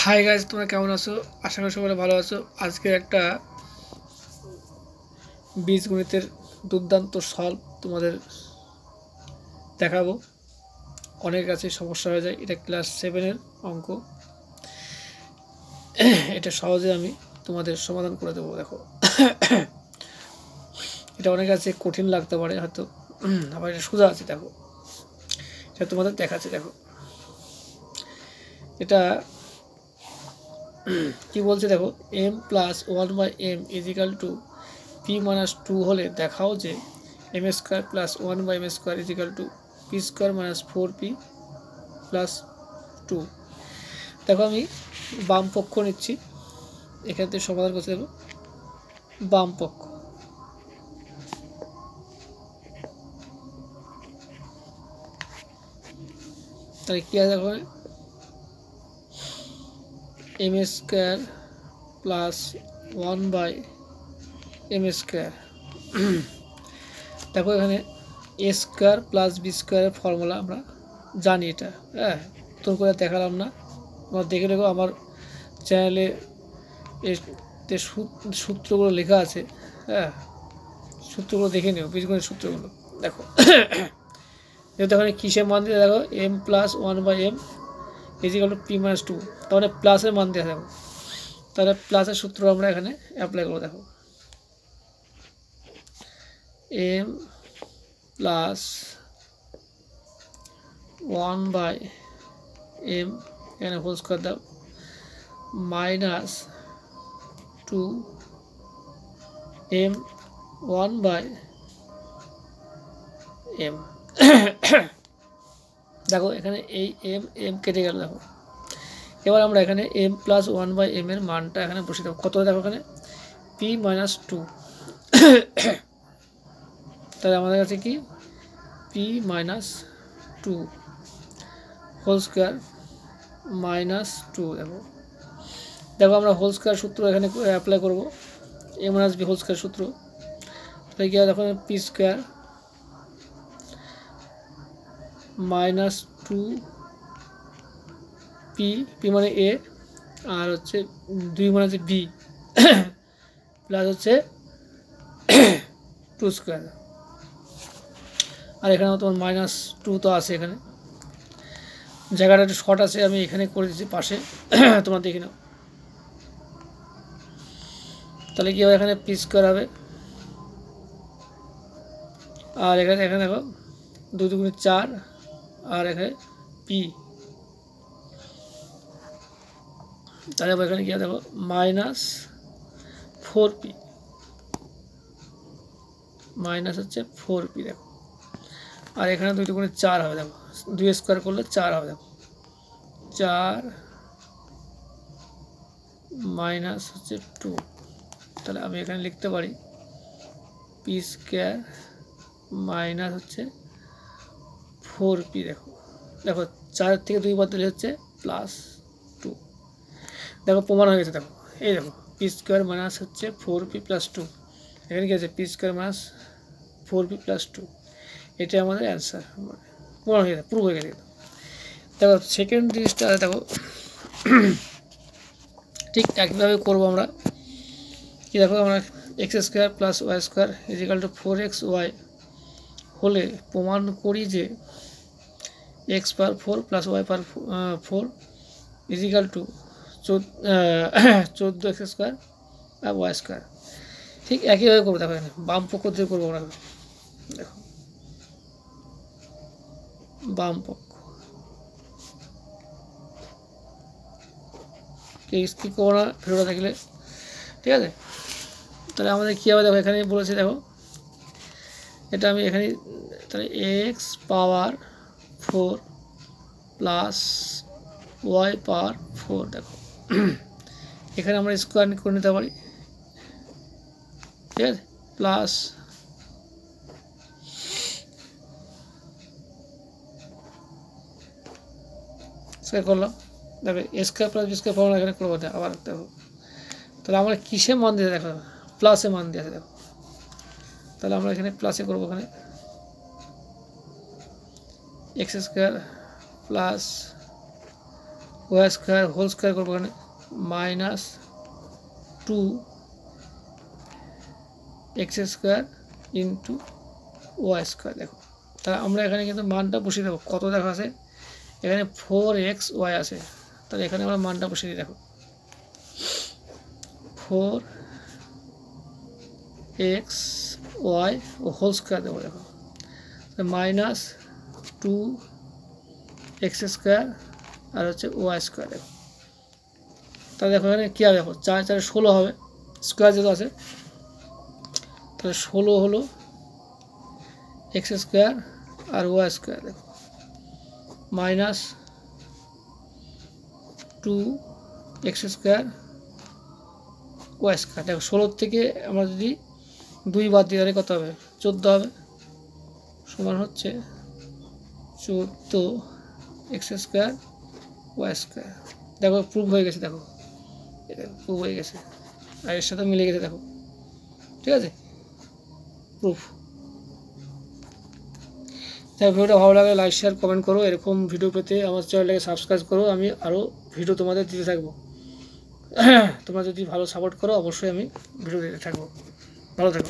Hi guys, তোমরা কেমন আছো? আশা করি সবাই ভালো আছো। আজকে একটা বীজগণিতের দুর্দান্ত সলভ তোমাদের দেখাবো। অনেক কাছে সমস্যা হয়ে যায়, এটা ক্লাস 7-এর অঙ্ক। এটা সহজে আমি তোমাদের সমাধান করে দেবো। দেখো, এটা অনেক কাছে কঠিন লাগতে পারে হয়তো, আবার এটা সোজা আছে। দেখো, এটা তোমাদের দেখাচ্ছে। দেখো, এটা কি বলছে দেখো, m plus 1/m equal to p minus 2 হলে দেখাও যে m square plus 1/m square equal to p square minus 4p plus 2। দেখো, আমি বাম পক্ষ নিচ্ছি, এখান থেকে সমাধান করতে দেবো বাম পক্ষ। তাহলে কি আছে দেখো, m square plus 1/m square. দেখো, এখানে a স্কোয়ার প্লাস b স্কোয়ারের ফর্মুলা আমরা জানি, এটা নতুন করে দেখালাম না, তোমরা দেখে রেখো। আমার চ্যানেলে সূত্রগুলো লেখা আছে, সূত্রগুলো দেখে নিও, বীজগণিত সূত্রগুলো। দেখো, যেহেতু এখানে কিসের মান দিয়ে দেখো, m plus 1/m equal to p minus 2, তাহলে প্লাসের মান দিয়ে দেখো, তাহলে প্লাসের সূত্র আমরা এখানে অ্যাপ্লাই করবো। দেখো, m প্লাস 1/m এখানে হোল স্কোয়ার দাও মাইনাস 2m 1/m। দেখো, এখানে এই m কেটে গেল। দেখো, এবার আমরা এখানে m প্লাস 1/m এর মানটা এখানে বসিয়ে দেবো। কত? দেখো, এখানে p মাইনাস 2। তাহলে আমাদের কাছে কি p minus 2 whole square minus 2। দেখো, আমরা হোল স্কোয়ার সূত্র এখানে অ্যাপ্লাই করবো, a minus b whole square সূত্র। তাহলে কি দেখো, p square minus 2p, p মানে a, আর হচ্ছে 2 মানে হচ্ছে b, প্লাস হচ্ছে 2 স্কোয়ার। আর এখানে তোমার মাইনাস 2 তো আছে, এখানে জায়গাটা একটু শর্ট আছে, আমি এখানে করে দিচ্ছি পাশে, তোমরা দেখে নাও। তাহলে কি হবে, এখানে p স্কোয়ার হবে, আর এখানে দেখো 2 2 4, আর এখানে p। তাহলে এখানে কি দেখো, মাইনাস 4p, মাইনাস হচ্ছে 4p। দেখো, আর এখানে 2 2 4 হবে। দেখো, 2 স্কোয়ার করলে 4 হবে। দেখো, 4 মাইনাস হচ্ছে 2। তাহলে আমি এখানে লিখতে পারি p স্কোয়ার মাইনাস হচ্ছে 4p। দেখো, দেখো 4 থেকে 2 বাদ দিলে হচ্ছে প্লাস 2। দেখো, প্রমাণ হয়ে গেছে। দেখো, এই দেখো, p স্কোয়ার মাইনাস হচ্ছে 4p প্লাস 2। এখানে কি আছে, p square minus 4p plus 2। এটা আমাদের অ্যান্সার, প্রমাণ হয়ে গেছে, প্রুভ হয়ে গেছে। দেখো, সেকেন্ড জিনিসটা দেখো, ঠিক একইভাবে করবো আমরা। কি দেখো, আমরা x square plus y square equal to 4xy হলে প্রমাণ করি যে x power 4 plus y power 4 equal to 14x square আর ওয়াই স্কোয়ার। ঠিক একইভাবে করবো। দেখো, এখানে বাম পক্ষ দিয়ে করবো আমরা। দেখো, বাম পক্ষ স্কিপ করবো না ভিডিওটা দেখলে, ঠিক আছে? তাহলে আমাদের কী হবে, দেখো, এখানে বলেছে, দেখো, এটা আমি এখানে, তাহলে x power 4 plus y power 4। দেখো, এখানে আমরা স্কোয়ার করে নিতে পারি, ঠিক আছে? প্লাস স্কোয়ার করলাম। দেখো, A square plus B square formula এখানে করবো। আবার দেখো, তাহলে আমরা কিসে মান দিয়েছে, দেখো প্লাসে মান দিয়েছে। দেখো, তাহলে আমরা এখানে প্লাসে করবো, এখানে x square plus y square whole square করবো এখানে। Minus 2x² into y²। দেখো তাহলে আমরা এখানে কিন্তু মানটা বসিয়ে দেবো। কত দেখো আছে এখানে 4xy আছে, তাহলে এখানে আমরা মানটা বসিয়ে দিই। দেখো 4xy ও হোল স্কোয়ার দেবো। দেখো মাইনাস 2x² আর হচ্ছে y²। দেখো তাহলে দেখো এখানে কী হবে, দেখো 4 4 16 হবে, স্কোয়ার যেহেতু আছে, তাহলে 16 হলো x² আর y²। দেখো মাইনাস 2x² y²। দেখো 16 থেকে আমরা যদি 2 বাদ দিই তাহলে কত হবে, 14 হবে, সমান হচ্ছে 14x² y²। দেখো প্রুফ হয়ে গেছে। দেখো প্রুফ হয়ে গেছে আর এর সাথে মিলে গেছে। দেখো ঠিক আছে, প্রুফ। তাই ভিডিওটা ভালো লাগলে লাইক শেয়ার কমেন্ট করো। এরকম ভিডিও পেতে আমার চ্যানেলটাকে সাবস্ক্রাইব করো, আমি আরও ভিডিও তোমাদের দিতে থাকবো। তোমরা যদি ভালো সাপোর্ট করো অবশ্যই আমি ভিডিও দিতে থাকবো। ভালো থাকো।